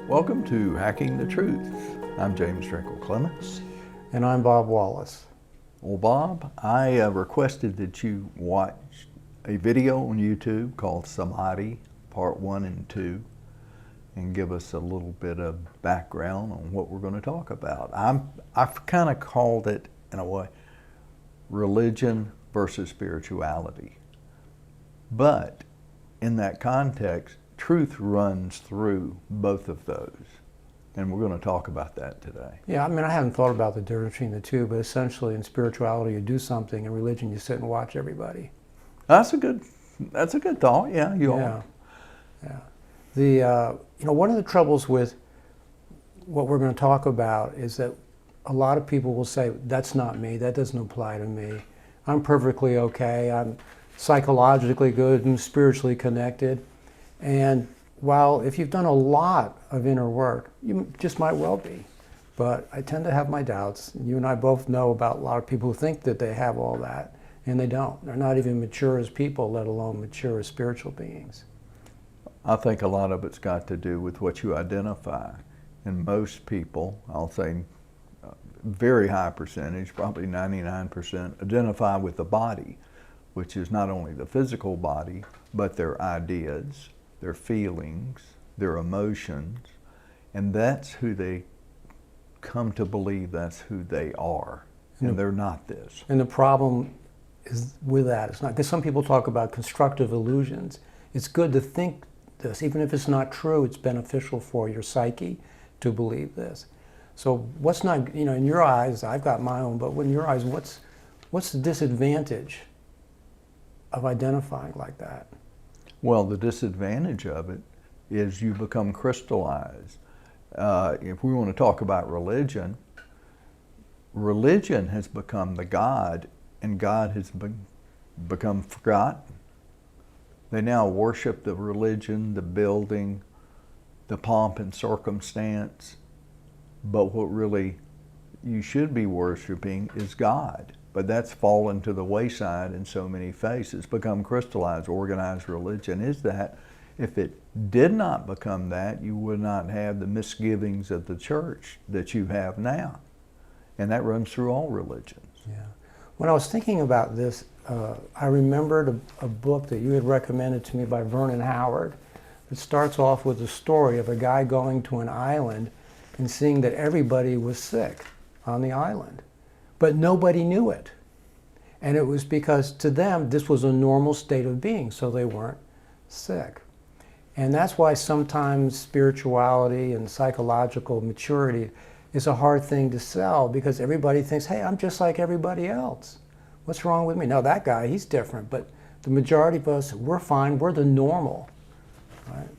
Welcome to Hacking the Truth. I'm James Trinkle Clements. And I'm Bob Wallace. Well, Bob, I requested that you watch a video on YouTube called Samadhi, Part 1 and 2, and give us a little bit of background on what we're going to talk about. I've kind of called it, in a way, religion versus spirituality. But in that context, truth runs through both of those. And we're going to talk about that today. Yeah, I mean, I haven't thought about the difference between the two, but essentially in spirituality you do something, in religion you sit and watch everybody. That's a good thought. Yeah, you are. Yeah. One of the troubles with what we're going to talk about is that a lot of people will say, that's not me, that doesn't apply to me. I'm perfectly okay, I'm psychologically good and spiritually connected. And while if you've done a lot of inner work, you just might well be. But I tend to have my doubts. You and I both know about a lot of people who think that they have all that, and they don't. They're not even mature as people, let alone mature as spiritual beings. I think a lot of it's got to do with what you identify. And most people, I'll say very high percentage, probably 99%, identify with the body, which is not only the physical body, but their ideas, their feelings, their emotions, and that's who they come to believe that's who they are, and they're not this. And the problem is with that, it's not, because some people talk about constructive illusions. It's good to think this, even if it's not true, it's beneficial for your psyche to believe this. So what's not, in your eyes, I've got my own, but in your eyes, what's the disadvantage of identifying like that? Well, the disadvantage of it is you become crystallized. If we want to talk about religion, religion has become the God, and God has become forgotten. They now worship the religion, the building, the pomp and circumstance, but what really you should be worshiping is God. But that's fallen to the wayside in so many faces. Become crystallized, organized religion is that. If it did not become that, you would not have the misgivings of the church that you have now. And that runs through all religions. Yeah. When I was thinking about this, I remembered a book that you had recommended to me by Vernon Howard. It starts off with a story of a guy going to an island and seeing that everybody was sick on the island. But nobody knew it. And it was because to them, this was a normal state of being, so they weren't sick. And that's why sometimes spirituality and psychological maturity is a hard thing to sell, because everybody thinks, hey, I'm just like everybody else. What's wrong with me? No, that guy, he's different. But the majority of us, we're fine, we're the normal. Right?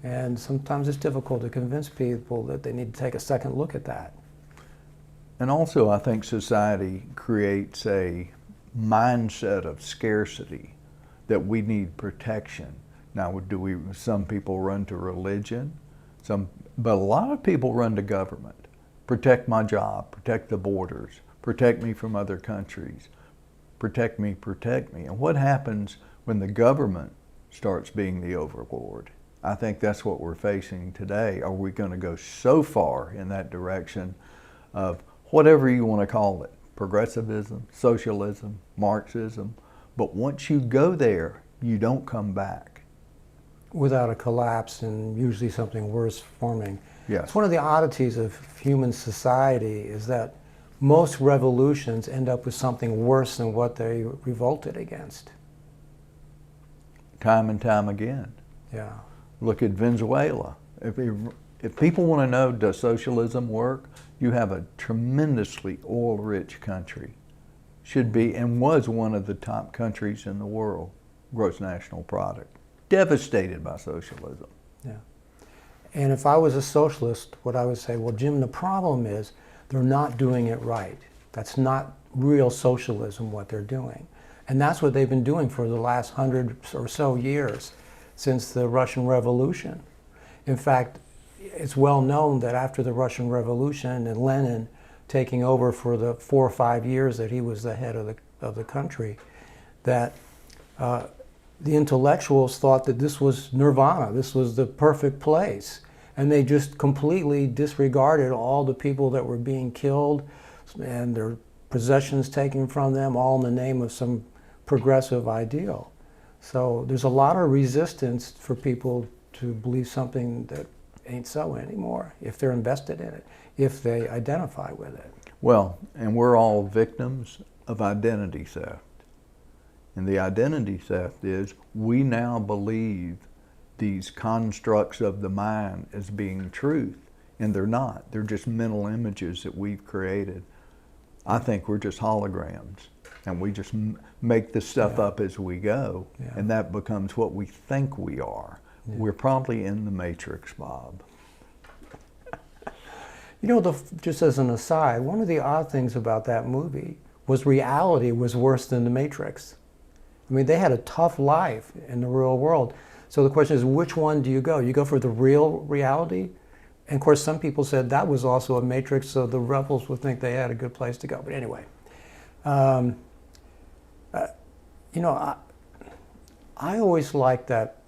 And sometimes it's difficult to convince people that they need to take a second look at that. And also, I think society creates a mindset of scarcity, that we need protection. Now, some people run to religion, but a lot of people run to government. Protect my job, protect the borders, protect me from other countries, protect me. And what happens when the government starts being the overlord? I think that's what we're facing today. Are we going to go so far in that direction of whatever you want to call it, progressivism, socialism, Marxism, but once you go there, you don't come back. Without a collapse and usually something worse forming. Yes. It's one of the oddities of human society is that most revolutions end up with something worse than what they revolted against. Time and time again. Yeah. Look at Venezuela. If people want to know, does socialism work? You have a tremendously oil-rich country. Should be and was one of the top countries in the world, gross national product. Devastated by socialism. Yeah. And if I was a socialist, what I would say, well, Jim, the problem is they're not doing it right. That's not real socialism, what they're doing. And that's what they've been doing for the last 100 or so years, since the Russian Revolution. In fact, it's well known that after the Russian Revolution and Lenin taking over for the 4 or 5 years that he was the head of the country, that the intellectuals thought that this was nirvana, this was the perfect place. And they just completely disregarded all the people that were being killed and their possessions taken from them, all in the name of some progressive ideal. So there's a lot of resistance for people to believe something that ain't so anymore, if they're invested in it, if they identify with it. Well, and we're all victims of identity theft. And the identity theft is we now believe these constructs of the mind as being truth, and they're not. They're just mental images that we've created. I think we're just holograms, and we just make this stuff up as we go, and that becomes what we think we are. We're probably in the Matrix, Bob. You know, just as an aside, one of the odd things about that movie was reality was worse than the Matrix. I mean, they had a tough life in the real world. So the question is, which one do you go? You go for the real reality? And of course, some people said that was also a Matrix, so the rebels would think they had a good place to go. But anyway, you know, I always liked that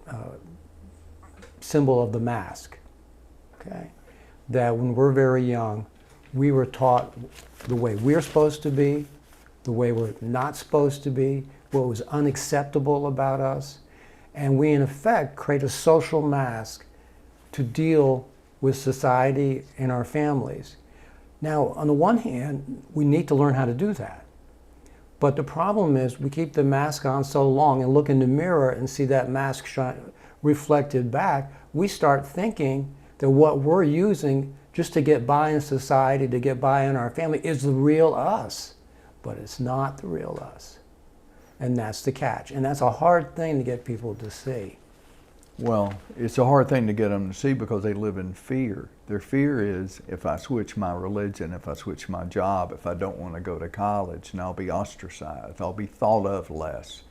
symbol of the mask, okay? That when we're very young, we were taught the way we're supposed to be, the way we're not supposed to be, what was unacceptable about us. And we, in effect, create a social mask to deal with society and our families. Now, on the one hand, we need to learn how to do that. But the problem is we keep the mask on so long and look in the mirror and see that mask reflected back. We start thinking that what we're using just to get by in society, to get by in our family, is the real us. But it's not the real us. And that's the catch. And that's a hard thing to get people to see. Well, it's a hard thing to get them to see because they live in fear. Their fear is, if I switch my religion, if I switch my job, if I don't want to go to college, and I'll be ostracized, I'll be thought of less.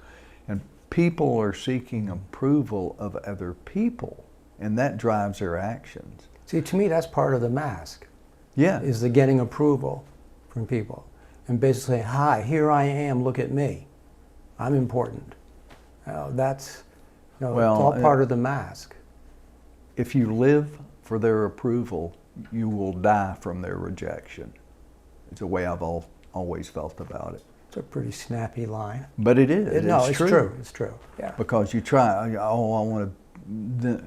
And people are seeking approval of other people, and that drives their actions. See, to me, that's part of the mask. Yeah. Is the getting approval from people. And basically, hi, here I am, look at me. I'm important. That's, it's all part of the mask. If you live for their approval, you will die from their rejection. It's the way I've always felt about it. It's a pretty snappy line. But it is. It's true. It's true. Yeah. Because you try, I want a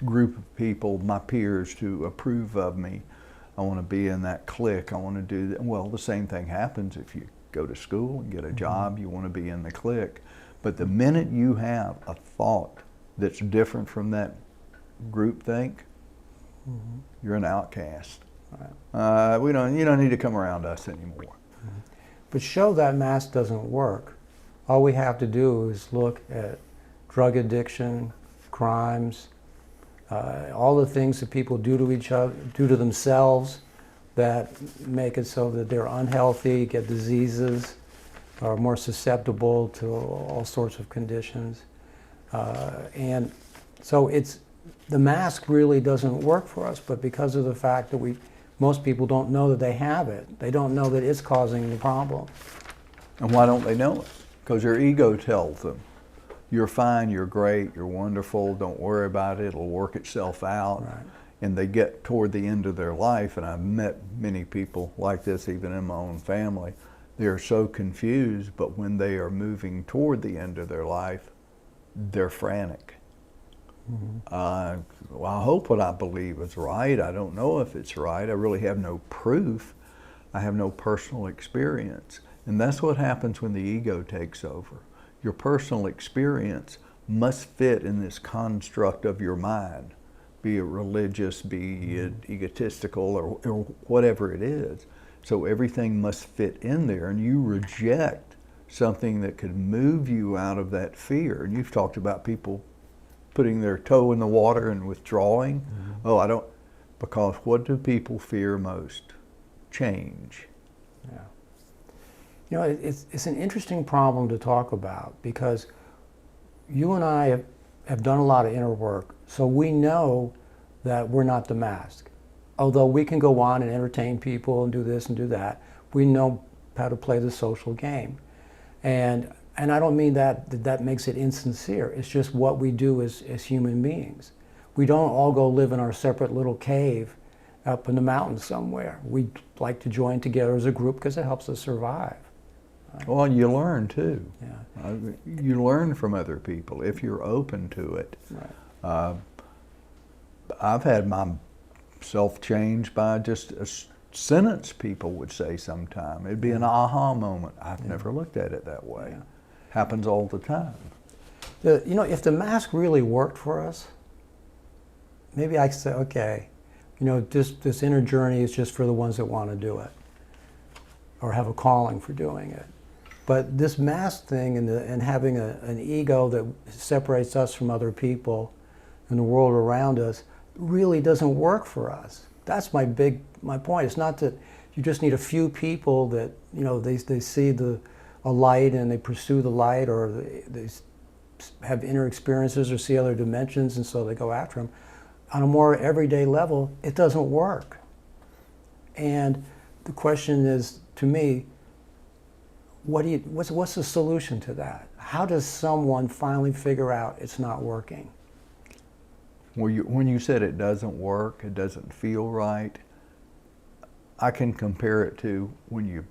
group of people, my peers, to approve of me. I want to be in that clique. I want to do that. Well, the same thing happens if you go to school and get a job. You want to be in the clique. But the minute you have a thought that's different from that group think, you're an outcast. Right. You don't need to come around us anymore. But show that mask doesn't work. All we have to do is look at drug addiction, crimes, all the things that people do to each other, do to themselves, that make it so that they're unhealthy, get diseases, are more susceptible to all sorts of conditions. And so the mask really doesn't work for us, but because of the fact that most people don't know that they have it, they don't know that it's causing the problem. And why don't they know it? Because their ego tells them, you're fine, you're great, you're wonderful, don't worry about it, it'll work itself out. Right. And they get toward the end of their life, and I've met many people like this even in my own family. They're so confused, but when they are moving toward the end of their life, they're frantic. Well, I hope what I believe is right. I don't know if it's right. I really have no proof. I have no personal experience. And that's what happens when the ego takes over. Your personal experience must fit in this construct of your mind, be it religious, be it egotistical, or whatever it is. So everything must fit in there, and you reject something that could move you out of that fear. And you've talked about people putting their toe in the water and withdrawing. Oh, because what do people fear most? Change. Yeah. You know, it's an interesting problem to talk about, because you and I have done a lot of inner work, so we know that we're not the mask. Although we can go on and entertain people and do this and do that, we know how to play the social game. And I don't mean that makes it insincere. It's just what we do as human beings. We don't all go live in our separate little cave up in the mountains somewhere. We like to join together as a group because it helps us survive. Well, you learn too. Yeah. You learn from other people if you're open to it. Right. I've had myself changed by just a sentence people would say sometime. It'd be an aha moment. I've never looked at it that way. Yeah. Happens all the time. You know, if the mask really worked for us, maybe I could say, okay, you know, this inner journey is just for the ones that want to do it or have a calling for doing it. But this mask thing and having an ego that separates us from other people and the world around us really doesn't work for us. That's my point. It's not that you just need a few people that, you know, they see a light and they pursue the light, or they have inner experiences or see other dimensions and so they go after them. On a more everyday level, it doesn't work. And the question is, to me, what's the solution to that? How does someone finally figure out it's not working? Well, when you said it doesn't work, it doesn't feel right, I can compare it to when you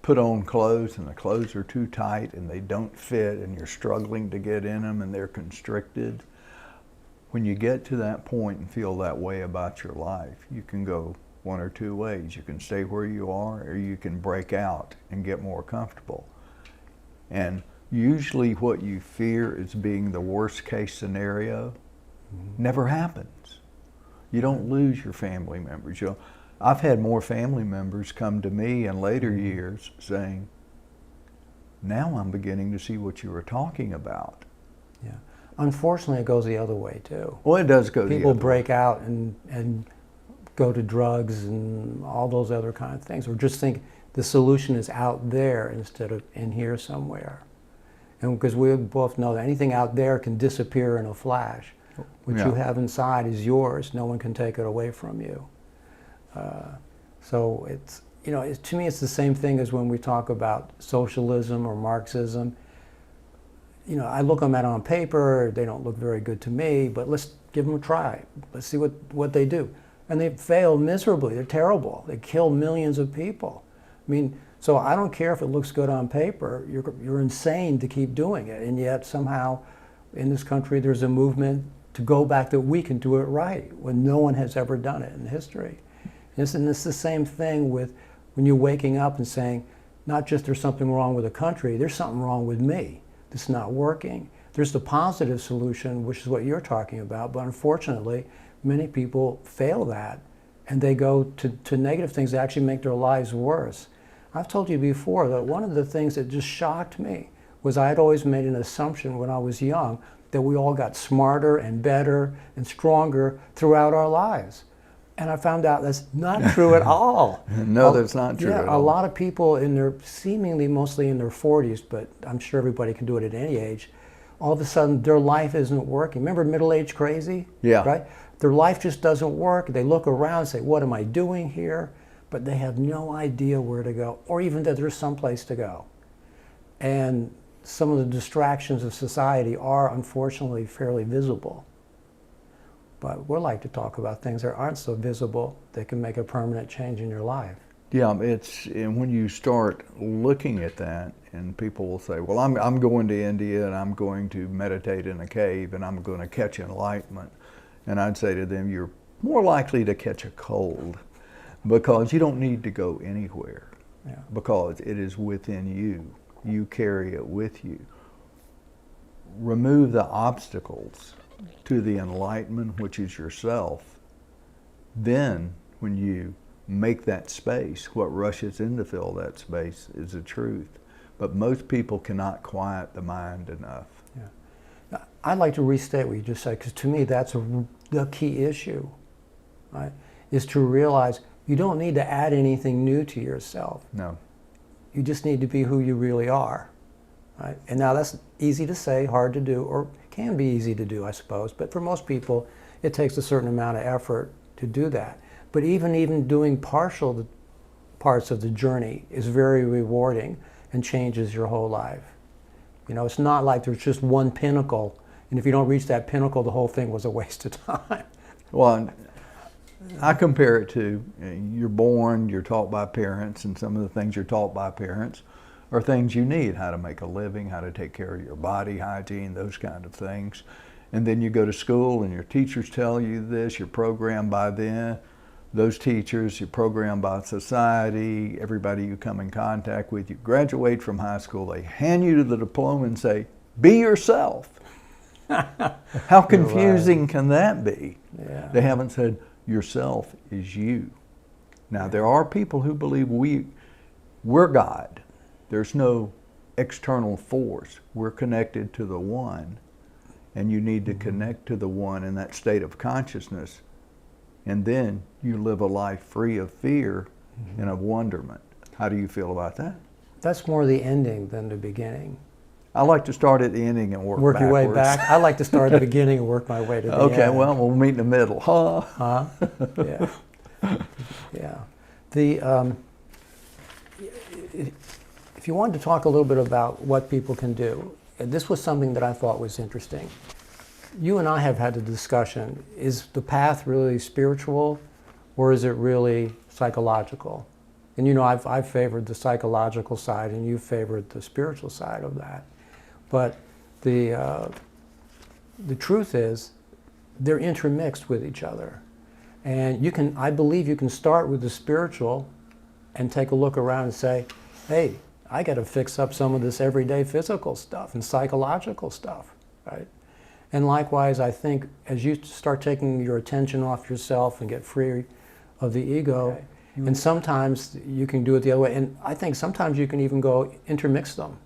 put on clothes and the clothes are too tight and they don't fit and you're struggling to get in them and they're constricted. When you get to that point and feel that way about your life, you can go one or two ways. You can stay where you are, or you can break out and get more comfortable. And usually what you fear as being the worst case scenario never happens. You don't lose your family members. I've had more family members come to me in later years saying, now I'm beginning to see what you were talking about. Yeah. Unfortunately, it goes the other way too. Well, it does go the other way. People break out and go to drugs and all those other kind of things, or just think the solution is out there instead of in here somewhere. And because we both know that anything out there can disappear in a flash. What you have inside is yours. No one can take it away from you. So it's, you know, to me it's the same thing as when we talk about socialism or Marxism. You know, I look them at on paper, they don't look very good to me, but let's give them a try. Let's see what they do. And they fail miserably. They're terrible. They kill millions of people. I mean, so I don't care if it looks good on paper. You're insane to keep doing it. And yet somehow in this country there's a movement to go back that we can do it right when no one has ever done it in history. And it's the same thing with when you're waking up and saying, not just there's something wrong with the country, there's something wrong with me. This is not working. There's the positive solution, which is what you're talking about, but unfortunately, many people fail that and they go to negative things that actually make their lives worse. I've told you before that one of the things that just shocked me was I had always made an assumption when I was young that we all got smarter and better and stronger throughout our lives. And I found out that's not true at all. No, that's not true at all. A lot of people seemingly mostly in their 40s, but I'm sure everybody can do it at any age, all of a sudden their life isn't working. Remember middle-aged crazy? Yeah. Right? Their life just doesn't work. They look around and say, what am I doing here? But they have no idea where to go, or even that there's someplace to go. And some of the distractions of society are unfortunately fairly visible. But we like to talk about things that aren't so visible that can make a permanent change in your life. Yeah, and when you start looking at that, and people will say, well, I'm going to India and I'm going to meditate in a cave and I'm going to catch enlightenment. And I'd say to them, you're more likely to catch a cold because you don't need to go anywhere. Yeah. Because it is within you. You carry it with you. Remove the obstacles to the enlightenment, which is yourself. Then, when you make that space, what rushes in to fill that space is the truth. But most people cannot quiet the mind enough. Yeah. I'd like to restate what you just said, because to me that's the key issue, right? Is to realize you don't need to add anything new to yourself. No. You just need to be who you really are, right? And now that's easy to say, hard to do, or can be easy to do, I suppose. But for most people, it takes a certain amount of effort to do that. But even doing partial parts of the journey is very rewarding and changes your whole life. You know, it's not like there's just one pinnacle And if you don't reach that pinnacle, the whole thing was a waste of time. Well, I compare it to you're born, you're taught by parents, and some of the things you're taught by parents are things you need, how to make a living, how to take care of your body, hygiene, those kind of things. And then you go to school and your teachers tell you this, you're programmed by them, those teachers, you're programmed by society, everybody you come in contact with. You graduate from high school, they hand you the diploma and say, be yourself. How confusing can that be? Yeah. They haven't said, yourself is you. Now, there are people who believe we're God. There's no external force. We're connected to the one, and you need to connect to the one in that state of consciousness, and then you live a life free of fear and of wonderment. How do you feel about that? That's more the ending than the beginning. I like to start at the ending and work Your way backwards. back. I like to start at the beginning and work my way to the end. Okay, well, we'll meet in the middle. Huh? Huh? Yeah. Yeah. The, if you wanted to talk a little bit about what people can do, and this was something that I thought was interesting. You and I have had a discussion. Is the path really spiritual, or is it really psychological? And you know, I've favored the psychological side, and you favored the spiritual side of that. But the truth is, they're intermixed with each other. And you can, I believe you can start with the spiritual and take a look around and say, hey, I got to fix up some of this everyday physical stuff and psychological stuff, right? And likewise, I think as you start taking your attention off yourself and get free of the ego, okay. And sometimes you can do it the other way. And I think sometimes you can even go intermix them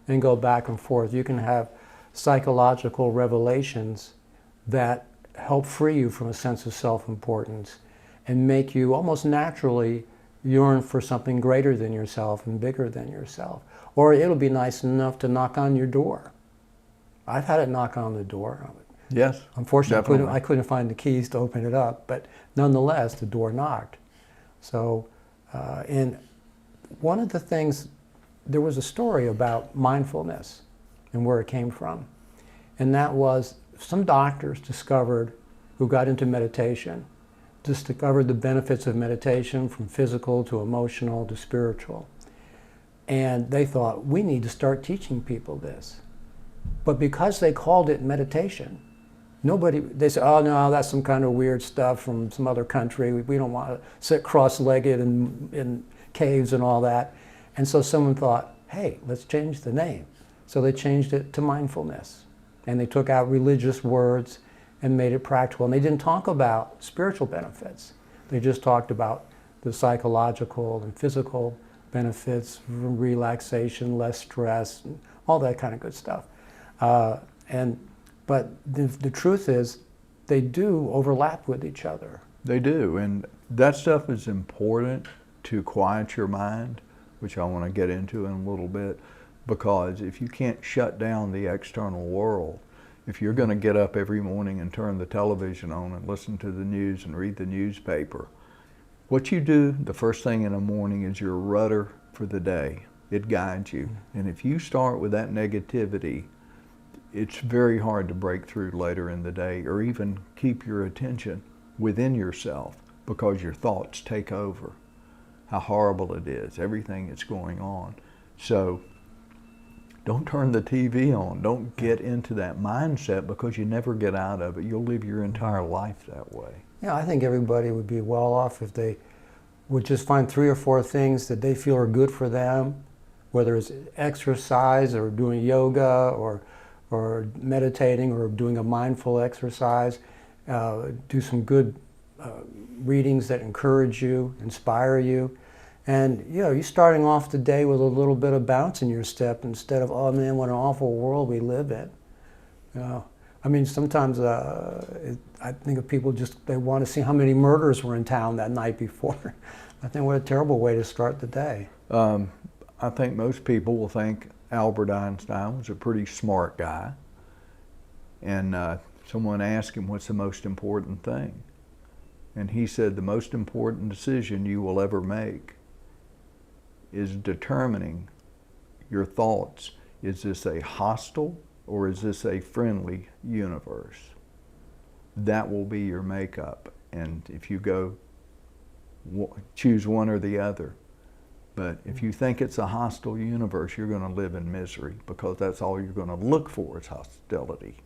and go back and forth. You can have psychological revelations that help free you from a sense of self-importance and make you almost naturally yearn for something greater than yourself and bigger than yourself. Or it'll be nice enough to knock on your door. I've had it knock on the door. Yes. Unfortunately, I couldn't find the keys to open it up, but nonetheless, the door knocked. So, and one of the things, there was a story about mindfulness and where it came from. And that was some doctors discovered, who got into meditation, discovered the benefits of meditation from physical to emotional to spiritual. And they thought, we need to start teaching people this. But because they called it meditation, they said, oh no, that's some kind of weird stuff from some other country. We don't want to sit cross-legged in caves and all that. And so someone thought, hey, let's change the name. So they changed it to mindfulness. And they took out religious words and made it practical. And they didn't talk about spiritual benefits. They just talked about the psychological and physical benefits, relaxation, less stress, and all that kind of good stuff. But the truth is, they do overlap with each other. They do, and that stuff is important to quiet your mind, which I want to get into in a little bit, because if you can't shut down the external world, if you're going to get up every morning and turn the television on and listen to the news and read the newspaper, what you do the first thing in the morning is your rudder for the day. It guides you. And if you start with that negativity, it's very hard to break through later in the day or even keep your attention within yourself because your thoughts take over. How horrible it is, everything that's going on. So don't turn the TV on. Don't get into that mindset because you never get out of it. You'll live your entire life that way. Yeah, I think everybody would be well off if they would just find 3 or 4 things that they feel are good for them, whether it's exercise or doing yoga or meditating or doing a mindful exercise. Do some good readings that encourage you, inspire you. And you know, you're starting off the day with a little bit of bounce in your step instead of, oh man, what an awful world we live in. You know, I mean, sometimes I think of people they want to see how many murders were in town that night before. I think what a terrible way to start the day. I think most people will think Albert Einstein was a pretty smart guy. And someone asked him, what's the most important thing? And he said, the most important decision you will ever make is determining your thoughts. Is this a hostile or is this a friendly universe? That will be your makeup. And if you go, choose one or the other. But if you think it's a hostile universe, you're going to live in misery, because that's all you're going to look for is hostility.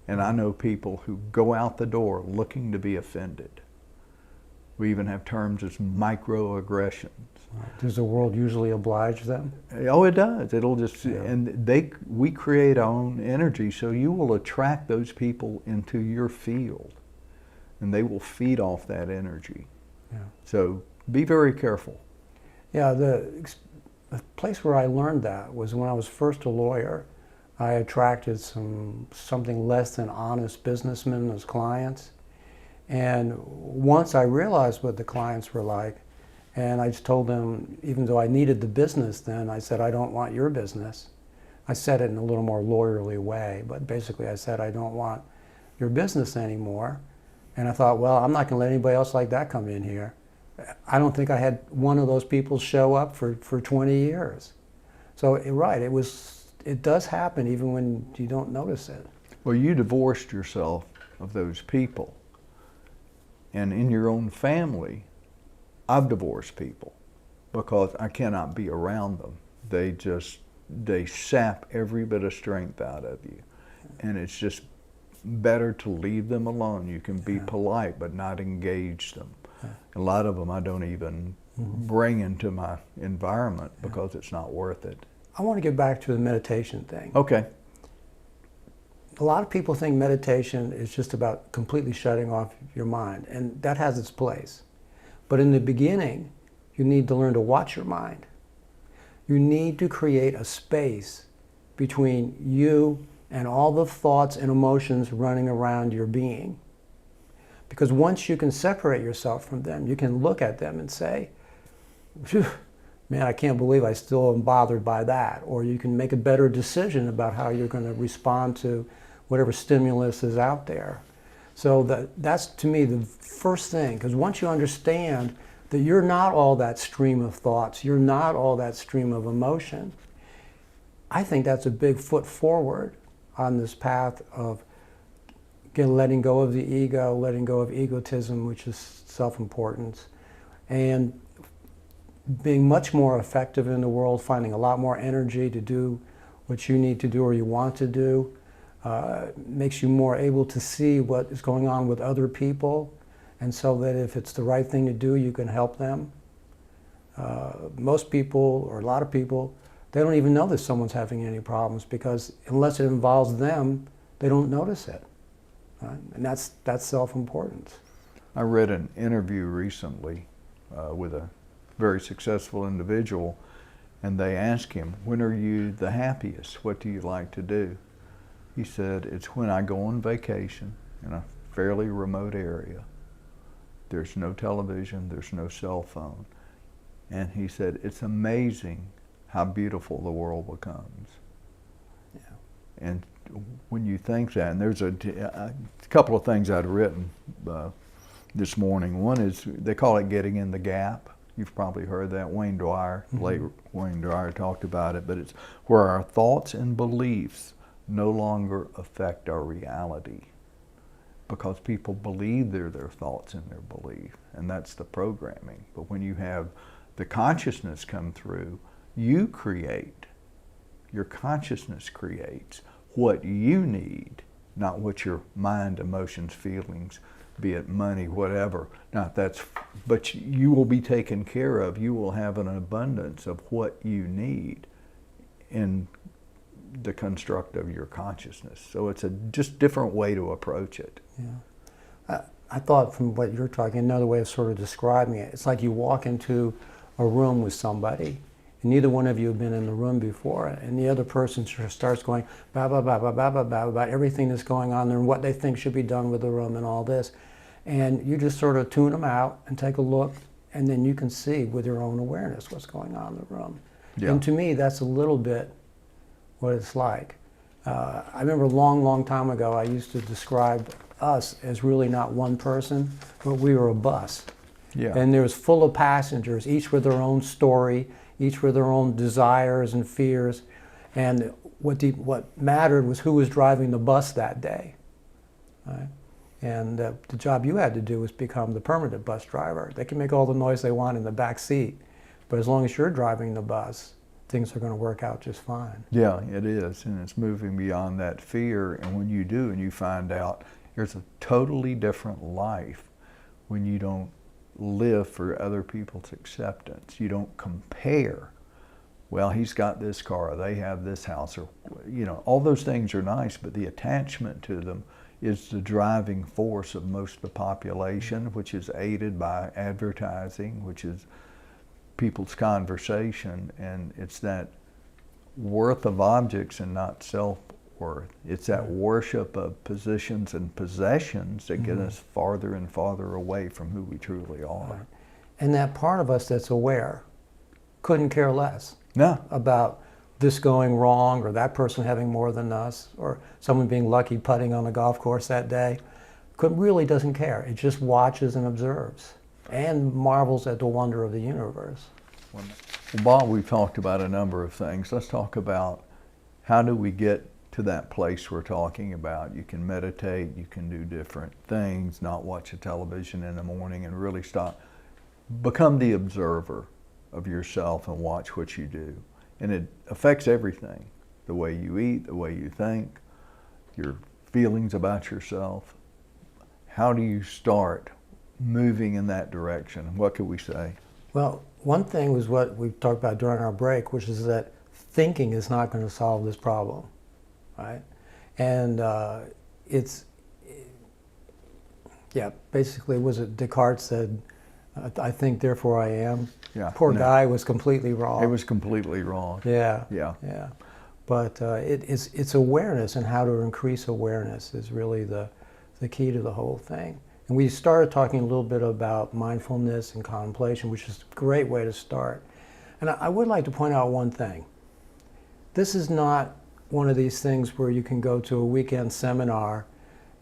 And I know people who go out the door looking to be offended. We even have terms as microaggressions. Does the world usually oblige them? Oh, it does. It'll just, Yeah. and we create our own energy, so you will attract those people into your field, and they will feed off that energy. Yeah. So be very careful. Yeah, the place where I learned that was when I was first a lawyer. I attracted something less than honest businessmen as clients. And once I realized what the clients were like, and I just told them, even though I needed the business then, I said, I don't want your business. I said it in a little more lawyerly way, but basically I said, I don't want your business anymore. And I thought, well, I'm not going to let anybody else like that come in here. I don't think I had one of those people show up for 20 years. So, right, it does happen even when you don't notice it. Well, you divorced yourself of those people. And in your own family, I've divorced people because I cannot be around them. They sap every bit of strength out of you. And it's just better to leave them alone. You can be polite, but not engage them. A lot of them I don't even bring into my environment because it's not worth it. I want to get back to the meditation thing. Okay. A lot of people think meditation is just about completely shutting off your mind, and that has its place. But in the beginning, you need to learn to watch your mind. You need to create a space between you and all the thoughts and emotions running around your being. Because once you can separate yourself from them, you can look at them and say, "Phew, man, I can't believe I still am bothered by that." Or you can make a better decision about how you're going to respond to whatever stimulus is out there. So that's, to me, the first thing. Because once you understand that you're not all that stream of thoughts, you're not all that stream of emotion, I think that's a big foot forward on this path of letting go of the ego, letting go of egotism, which is self-importance, and being much more effective in the world, finding a lot more energy to do what you need to do or you want to do. Makes you more able to see what is going on with other people, and so that if it's the right thing to do, you can help them. Most people, or a lot of people, they don't even know that someone's having any problems, because unless it involves them, they don't notice it. And that's self-importance. I read an interview recently with a very successful individual, and they asked him, when are you the happiest? What do you like to do? He said, it's when I go on vacation in a fairly remote area. There's no television, there's no cell phone. And he said, it's amazing how beautiful the world becomes. Yeah. And when you think that, and there's a couple of things I'd written this morning. One is, they call it getting in the gap. You've probably heard that. Wayne Dwyer, late Wayne Dwyer, talked about it, but it's where our thoughts and beliefs no longer affect our reality, because people believe they're their thoughts and their belief, and that's the programming. But when you have the consciousness come through, you create, your consciousness creates what you need, not what your mind, emotions, feelings, be it money, whatever. But you will be taken care of. You will have an abundance of what you need in the construct of your consciousness. So it's a just different way to approach it. Yeah. I thought, from what you're talking, another way of sort of describing it, it's like you walk into a room with somebody, and neither one of you have been in the room before, and the other person starts going blah, blah, blah, blah, blah, blah, blah, about everything that's going on there and what they think should be done with the room and all this. And you just sort of tune them out and take a look, and then you can see with your own awareness what's going on in the room. Yeah. And to me, that's a little bit what it's like. I remember a long, long time ago, I used to describe us as really not one person, but we were a bus. Yeah. And there was full of passengers, each with their own story, each with their own desires and fears. And what mattered was who was driving the bus that day. Right? And the job you had to do was become the permanent bus driver. They can make all the noise they want in the back seat, but as long as you're driving the bus, things are going to work out just fine. Yeah, it is, and it's moving beyond that fear. And when you do, and you find out there's a totally different life when you don't live for other people's acceptance. You don't compare. Well, he's got this car, or they have this house, or, you know, all those things are nice, but the attachment to them is the driving force of most of the population, which is aided by advertising, which is people's conversation, and it's that worth of objects and not self-worth. It's that worship of positions and possessions that get us farther and farther away from who we truly are. Right. And that part of us that's aware couldn't care less about this going wrong, or that person having more than us, or someone being lucky putting on a golf course that day. Really doesn't care. It just watches and observes and marvels at the wonder of the universe. Well, Bob, we've talked about a number of things. Let's talk about how do we get to that place we're talking about. You can meditate, you can do different things, not watch a television in the morning, and really stop. Become the observer of yourself and watch what you do. And it affects everything. The way you eat, the way you think, your feelings about yourself. How do you start moving in that direction? What could we say? Well, one thing was what we talked about during our break, which is that thinking is not going to solve this problem, right? And basically, was it Descartes said, I think, therefore I am? Yeah. Poor guy was completely wrong. It was completely wrong. Yeah. Yeah. Yeah. But it's awareness, and how to increase awareness is really the key to the whole thing. And we started talking a little bit about mindfulness and contemplation, which is a great way to start. And I would like to point out one thing. This is not one of these things where you can go to a weekend seminar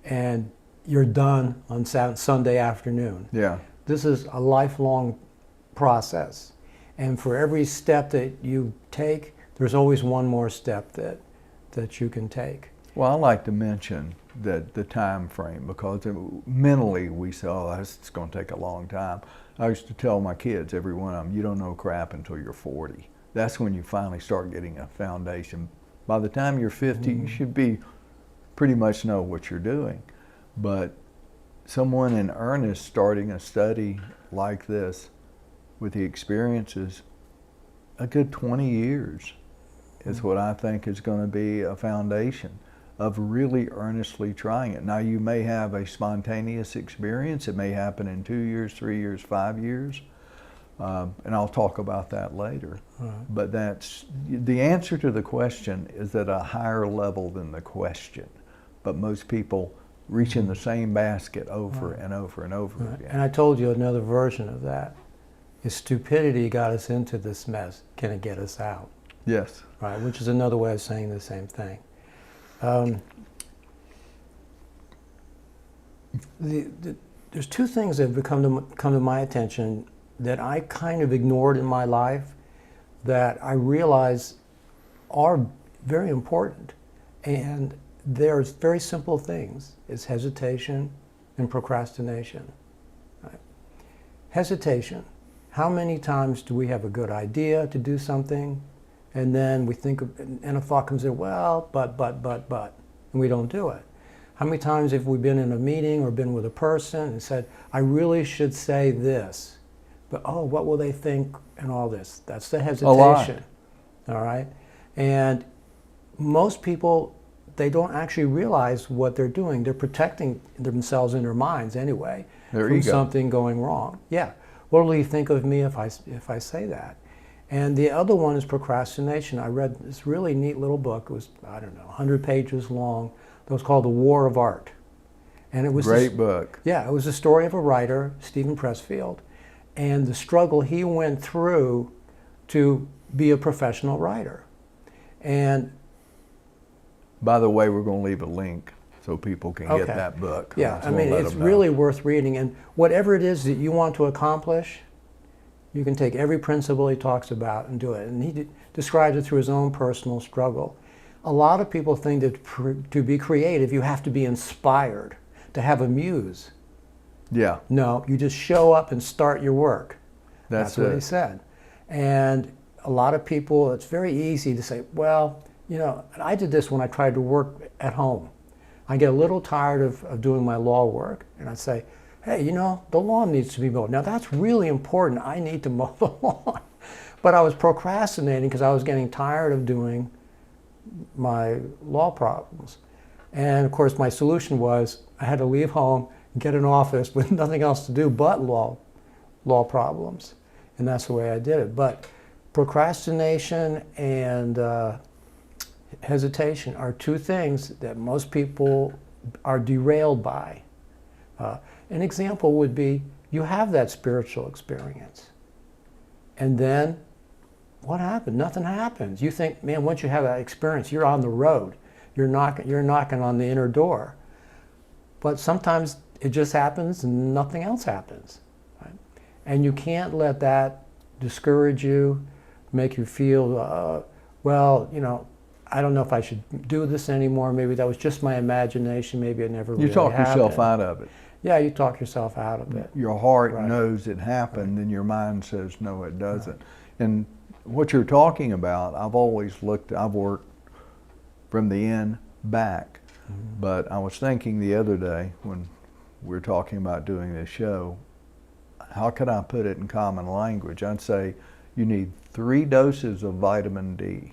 and you're done on Sunday afternoon. Yeah. This is a lifelong process. And for every step that you take, there's always one more step that you can take. Well, I like to mention that the time frame, because mentally we say, oh, it's going to take a long time. I used to tell my kids, every one of them, you don't know crap until you're 40. That's when you finally start getting a foundation. By the time you're 50, you should be pretty much know what you're doing. But someone in earnest starting a study like this with the experiences, a good 20 years is what I think is going to be a foundation of really earnestly trying it. Now, you may have a spontaneous experience. It may happen in 2 years, 3 years, 5 years. And I'll talk about that later. Right. But that's the answer to the question is at a higher level than the question. But most people reach in the same basket over and over and over again. And I told you another version of that. If stupidity got us into this mess, can it get us out? Yes. Right, which is another way of saying the same thing. There's two things that have come to my attention that I kind of ignored in my life that I realize are very important. And there's very simple things. It's hesitation and procrastination. Right? Hesitation. How many times do we have a good idea to do something, and then we think, and a thought comes in, well, but, and we don't do it? How many times have we been in a meeting or been with a person and said, I really should say this, but oh, what will they think, and all this? That's the hesitation. A lot. All right? And most people, they don't actually realize what they're doing. They're protecting themselves in their minds anyway from something going wrong. Yeah. What will you think of me if I say that? And the other one is procrastination. I read this really neat little book. It was, I don't know, 100 pages long. It was called The War of Art. And it was Great book. Yeah, it was the story of a writer, Stephen Pressfield, and the struggle he went through to be a professional writer. And by the way, we're going to leave a link so people can get that book. Yeah, I mean, it's really worth reading. And whatever it is that you want to accomplish, you can take every principle he talks about and do it. And he describes it through his own personal struggle. a lot of people think that to be creative, you have to be inspired, to have a muse. Yeah. No, you just show up and start your work. That's what it. he said. And a lot of people, it's very easy to say, well, you know, I did this when I tried to work at home. I get a little tired of doing my law work, and I say, hey, you know, the lawn needs to be mowed. Now that's really important. I need to mow the lawn. But I was procrastinating because I was getting tired of doing my law problems. And of course my solution was I had to leave home, get an office with nothing else to do but law problems. And that's the way I did it. But procrastination and hesitation are two things that most people are derailed by. An example would be you have that spiritual experience, and then what happened? Nothing happens. You think, man, once you have that experience, you're on the road. You're knocking on the inner door. But sometimes it just happens and nothing else happens. Right? And you can't let that discourage you, make you feel, well, you know, I don't know if I should do this anymore. Maybe that was just my imagination. Maybe it never really happened. You talk yourself out of it. Yeah, you talk yourself out of it. Your heart Right. knows it happened, Right. and your mind says, no, it doesn't. Right. And what you're talking about, I've worked from the end back. Mm-hmm. But I was thinking the other day when we were talking about doing this show, how could I put it in common language? I'd say you need 3 doses of vitamin D.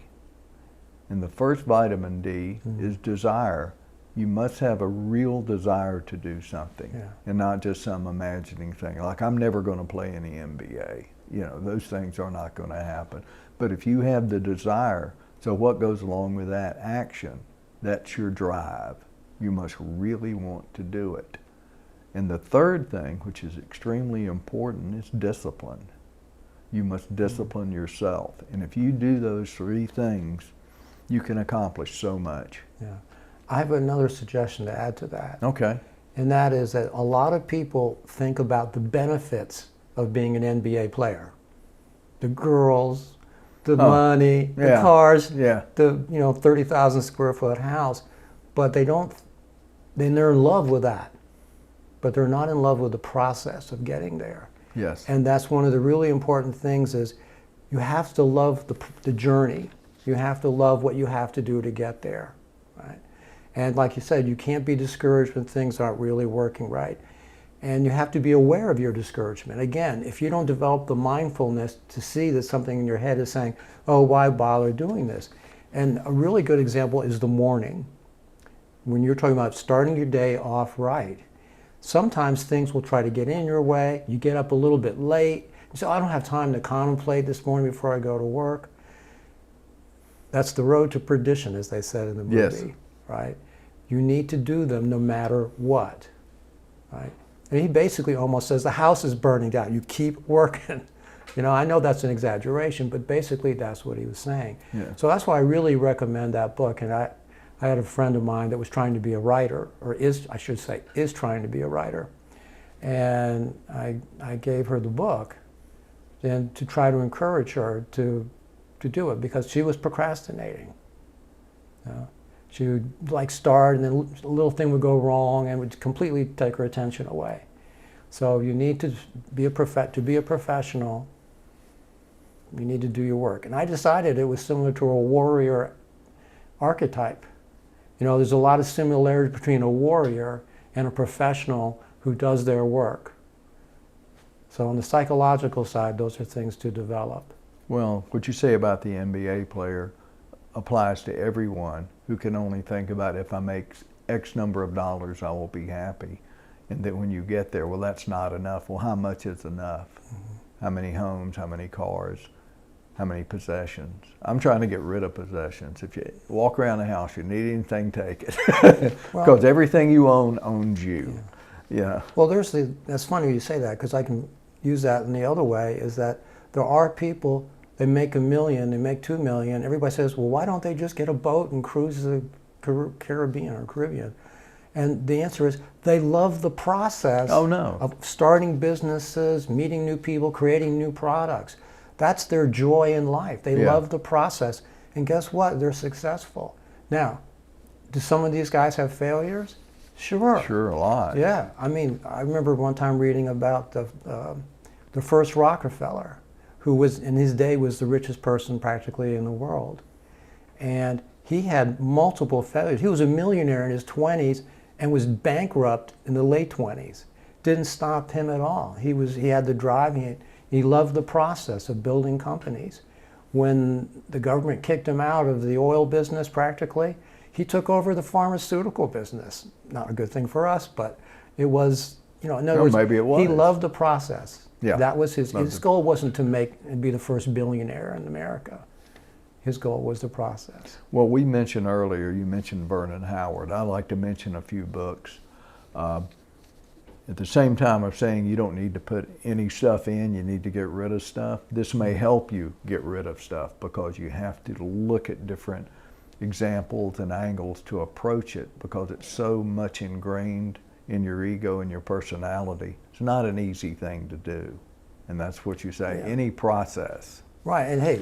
And the first vitamin D is desire. You must have a real desire to do something, and not just some imagining thing. Like, I'm never going to play in the NBA. You know, those things are not going to happen. But if you have the desire, so what goes along with that? Action. That's your drive. You must really want to do it. And the third thing, which is extremely important, is discipline. You must discipline yourself. And if you do those 3 things, you can accomplish so much. Yeah. I have another suggestion to add to that. Okay. And that is that a lot of people think about the benefits of being an NBA player. The girls, the money, the cars, the 30,000 square foot house. But they're in love with that. But they're not in love with the process of getting there. Yes. And that's one of the really important things is you have to love the journey. You have to love what you have to do to get there, right? And like you said, you can't be discouraged when things aren't really working right. And you have to be aware of your discouragement. Again, if you don't develop the mindfulness to see that something in your head is saying, oh, why bother doing this? And a really good example is the morning. When you're talking about starting your day off right, sometimes things will try to get in your way. You get up a little bit late. You say, I don't have time to contemplate this morning before I go to work. That's the road to perdition, as they said in the movie. Yes. Right? You need to do them no matter what, right? And he basically almost says the house is burning down. You keep working. You know, I know that's an exaggeration, but basically that's what he was saying. Yeah. So that's why I really recommend that book. And I had a friend of mine that was trying to be a writer, or is trying to be a writer. And I gave her the book and to try to encourage her to do it because she was procrastinating. You know? She would like start and then a little thing would go wrong and would completely take her attention away. So you need to be a professional, you need to do your work. And I decided it was similar to a warrior archetype. You know, there's a lot of similarities between a warrior and a professional who does their work. So on the psychological side, those are things to develop. Well, what you say about the NBA player applies to everyone who can only think about if I make X number of dollars, I will be happy. And then when you get there, well, that's not enough. Well, how much is enough? Mm-hmm. How many homes, how many cars, how many possessions? I'm trying to get rid of possessions. If you walk around the house, you need anything, take it. Because everything you own owns you. Yeah. Well, that's funny you say that because I can use that in the other way is that there are people, they make $1 million, they make $2 million. Everybody says, well, why don't they just get a boat and cruise the Caribbean? And the answer is they love the process of starting businesses, meeting new people, creating new products. That's their joy in life. They love the process. And guess what? They're successful. Now, do some of these guys have failures? Sure. Sure, a lot. Yeah. I mean, I remember one time reading about the first Rockefeller, who was, in his day, was the richest person practically in the world. And he had multiple failures. He was a millionaire in his 20s and was bankrupt in the late 20s. Didn't stop him at all. He had the drive. He loved the process of building companies. When the government kicked him out of the oil business practically, he took over the pharmaceutical business. Not a good thing for us, but it was, in other words, maybe it was. He loved the process. Yeah. That was his goal wasn't to be the first billionaire in America. His goal was the process. Well, we mentioned earlier, you mentioned Vernon Howard. I'd like to mention a few books. At the same time of saying you don't need to put any stuff in, you need to get rid of stuff. This may help you get rid of stuff because you have to look at different examples and angles to approach it because it's so much ingrained in your ego and your personality. It's not an easy thing to do. And that's what you say, any process. Right, and hey,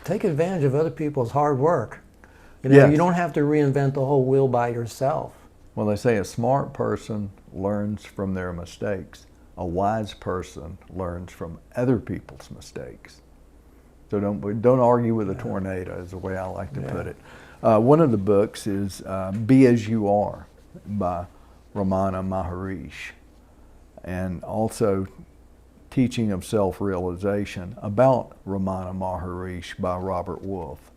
take advantage of other people's hard work. Yes. You don't have to reinvent the whole wheel by yourself. Well, they say a smart person learns from their mistakes. A wise person learns from other people's mistakes. So don't argue with a tornado is the way I like to put it. One of the books is Be As You Are by Ramana Maharishi, and also Teaching of Self-Realization about Ramana Maharishi by Robert Wolfe.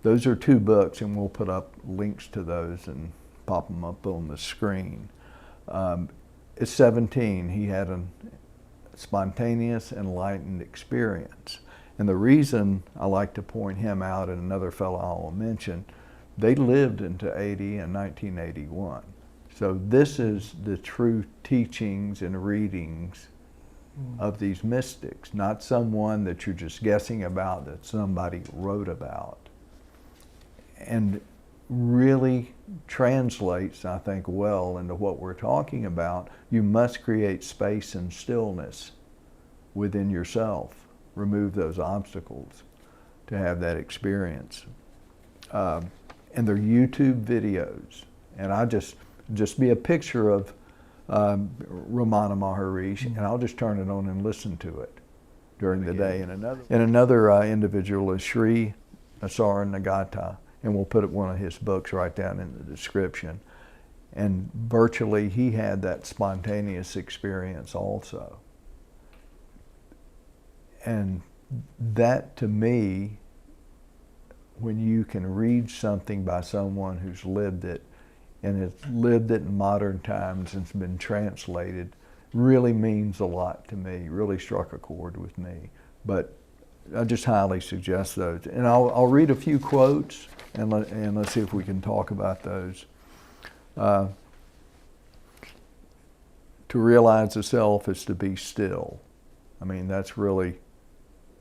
Those are two books, and we'll put up links to those and pop them up on the screen. At 17, he had a spontaneous, enlightened experience. And the reason I like to point him out, and another fellow I will mention, they lived into 80 and 1981. So this is the true teachings and readings of these mystics, not someone that you're just guessing about that somebody wrote about. And really translates, I think, well into what we're talking about. You must create space and stillness within yourself. Remove those obstacles to have that experience. And they're YouTube videos. And I just be a picture of Ramana Maharishi, and I'll just turn it on and listen to it during the day. And another individual is Sri Asaranagatha, and we'll put one of his books right down in the description. And virtually he had that spontaneous experience also. And that, to me, when you can read something by someone who's lived it and has lived it in modern times and it's been translated, really means a lot to me, really struck a chord with me. But I just highly suggest those. And I'll read a few quotes and let's see if we can talk about those. To realize the self is to be still. I mean, that's really,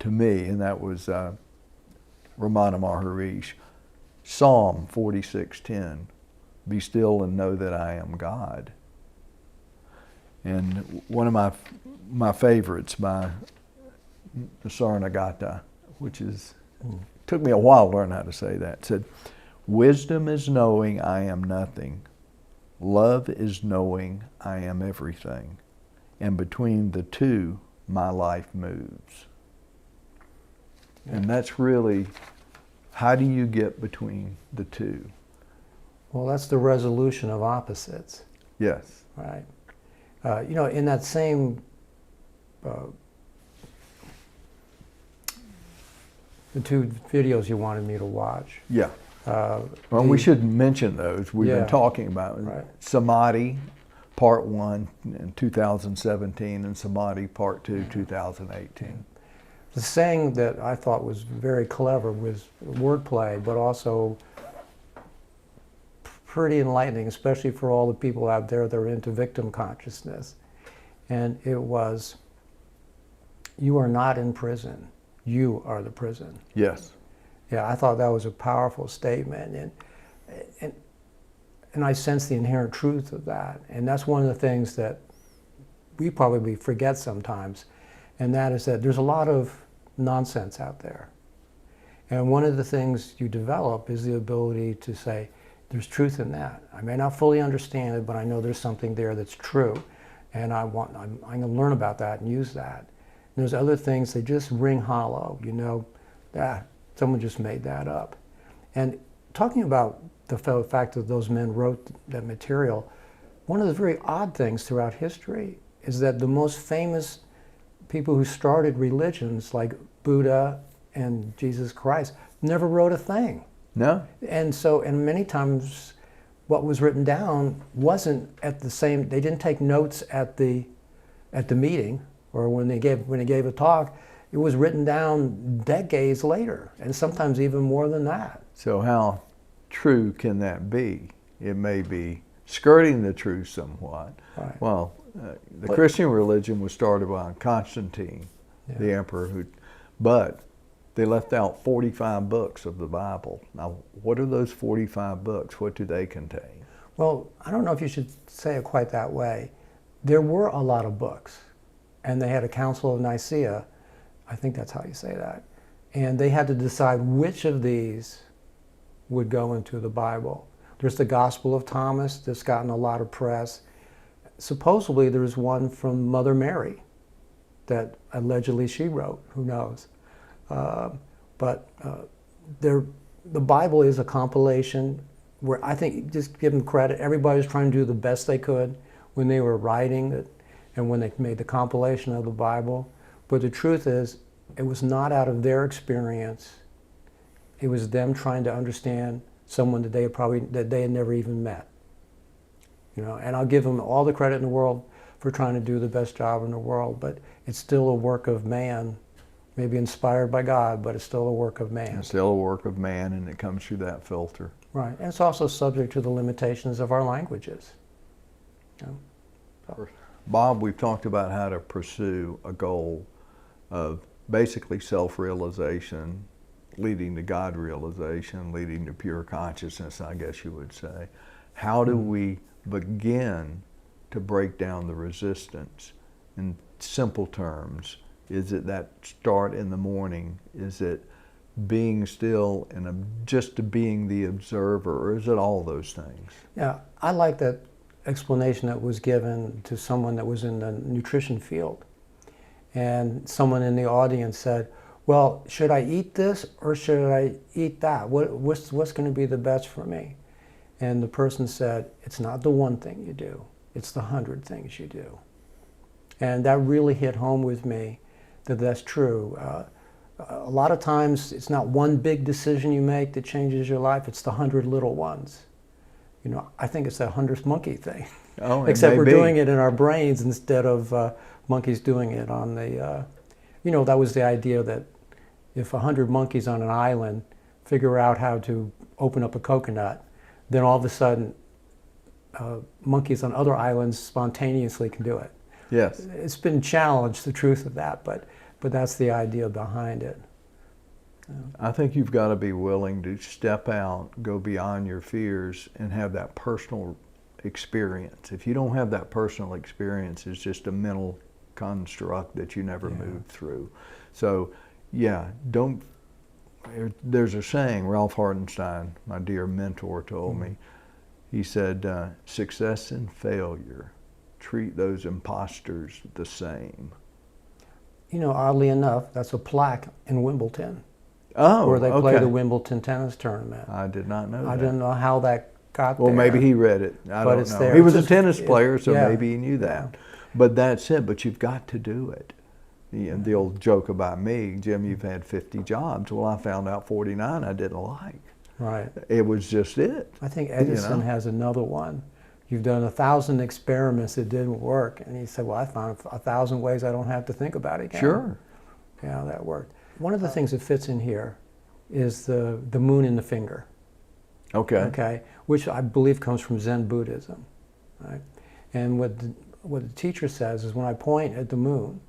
to me, and that was Ramana Maharishi. Psalm 46:10, be still and know that I am God. And one of my favorites by Saranagatha, which is, took me a while to learn how to say that, said, wisdom is knowing I am nothing. Love is knowing I am everything. And between the two, my life moves. And that's really, how do you get between the two? Well, that's the resolution of opposites. Yes. Right. In that same, the two videos you wanted me to watch. Yeah. Well, we should mention those. We've been talking about Samadhi, Part 1 in 2017, and Samadhi, Part 2, 2018. The saying that I thought was very clever was wordplay, but also pretty enlightening, especially for all the people out there that are into victim consciousness. And it was, you are not in prison. You are the prison. Yes. Yeah, I thought that was a powerful statement, and I sense the inherent truth of that. And that's one of the things that we probably forget sometimes, and that is that there's a lot of nonsense out there. And one of the things you develop is the ability to say, there's truth in that. I may not fully understand it, but I know there's something there that's true. And I'm going to learn about that and use that. And there's other things that just ring hollow. You know, someone just made that up. And talking about the fact that those men wrote that material, one of the very odd things throughout history is that the most famous people who started religions, like Buddha and Jesus Christ, never wrote a thing. No. And so, and many times what was written down wasn't at the same, they didn't take notes at the meeting or when they gave a talk. It was written down decades later, and sometimes even more than that. So how true can that be? It may be skirting the truth somewhat. Right. Well, the Christian religion was started by Constantine, the emperor, but they left out 45 books of the Bible. Now, what are those 45 books? What do they contain? Well, I don't know if you should say it quite that way. There were a lot of books, and they had a Council of Nicaea. I think that's how you say that. And they had to decide which of these would go into the Bible. There's the Gospel of Thomas that's gotten a lot of press. Supposedly there's one from Mother Mary that allegedly she wrote, who knows. But the Bible is a compilation where I think, just give them credit, everybody was trying to do the best they could when they were writing it and when they made the compilation of the Bible. But the truth is, it was not out of their experience. It was them trying to understand someone that they had never even met. You know, and I'll give them all the credit in the world for trying to do the best job in the world, but it's still a work of man, maybe inspired by God, but it's still a work of man. It's still a work of man, and it comes through that filter. Right, and it's also subject to the limitations of our languages. You know, so. Bob, we've talked about how to pursue a goal of basically self-realization, leading to God realization, leading to pure consciousness, I guess you would say. How do we begin to break down the resistance? In simple terms, is it that start in the morning? Is it being still and just being the observer, or is it all those things? Yeah, I like that explanation that was given to someone that was in the nutrition field. And someone in the audience said, well, should I eat this or should I eat that? What's going to be the best for me? And the person said, it's not the one thing you do, it's the 100 things you do. And that really hit home with me, that that's true. A lot of times it's not one big decision you make that changes your life, it's the 100 little ones. You know, I think it's that 100th monkey thing. Oh, except we're doing it in our brains instead of monkeys doing it on the, you know, that was the idea that if 100 monkeys on an island figure out how to open up a coconut, then all of a sudden monkeys on other islands spontaneously can do it. Yes. It's been challenged, the truth of that, but that's the idea behind it. I think you've got to be willing to step out, go beyond your fears, and have that personal experience. If you don't have that personal experience, it's just a mental construct that you never move through. So, yeah, there's a saying, Ralph Hartenstein, my dear mentor, told me, he said, success and failure, treat those imposters the same. You know, oddly enough, that's a plaque in Wimbledon. Oh, where they play okay. the Wimbledon tennis tournament. I did not know that. I didn't know how that got there. Well, maybe he read it. I don't it's know. there. He was a Just- tennis player, so yeah. maybe he knew that. But that's it. But you've got to do it. The old joke about me, Jim, you've had 50 jobs. Well, I found out 49 I didn't like. Right. It was just it. I think Edison has another one. You've done 1,000 experiments that didn't work. And he said, well, I found 1,000 ways I don't have to think about it again. Sure. Yeah, that worked. One of the things that fits in here is the moon in the finger. Okay. Okay, which I believe comes from Zen Buddhism, right? And what the teacher says is when I point at the moon,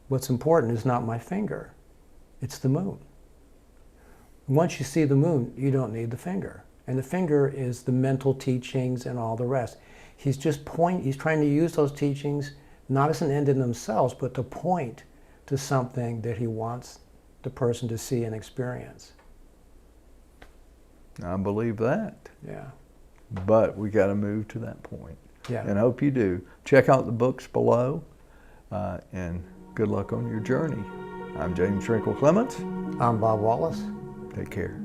what's important is not my finger, it's the moon. Once you see the moon, you don't need the finger. And the finger is the mental teachings and all the rest. He's trying to use those teachings not as an end in themselves, but to point to something that he wants the person to see and experience. I believe that. Yeah. But we got to move to that point. Yeah. And I hope you do. Check out the books below, and good luck on your journey. I'm James Trinkle Clements. I'm Bob Wallace. Take care.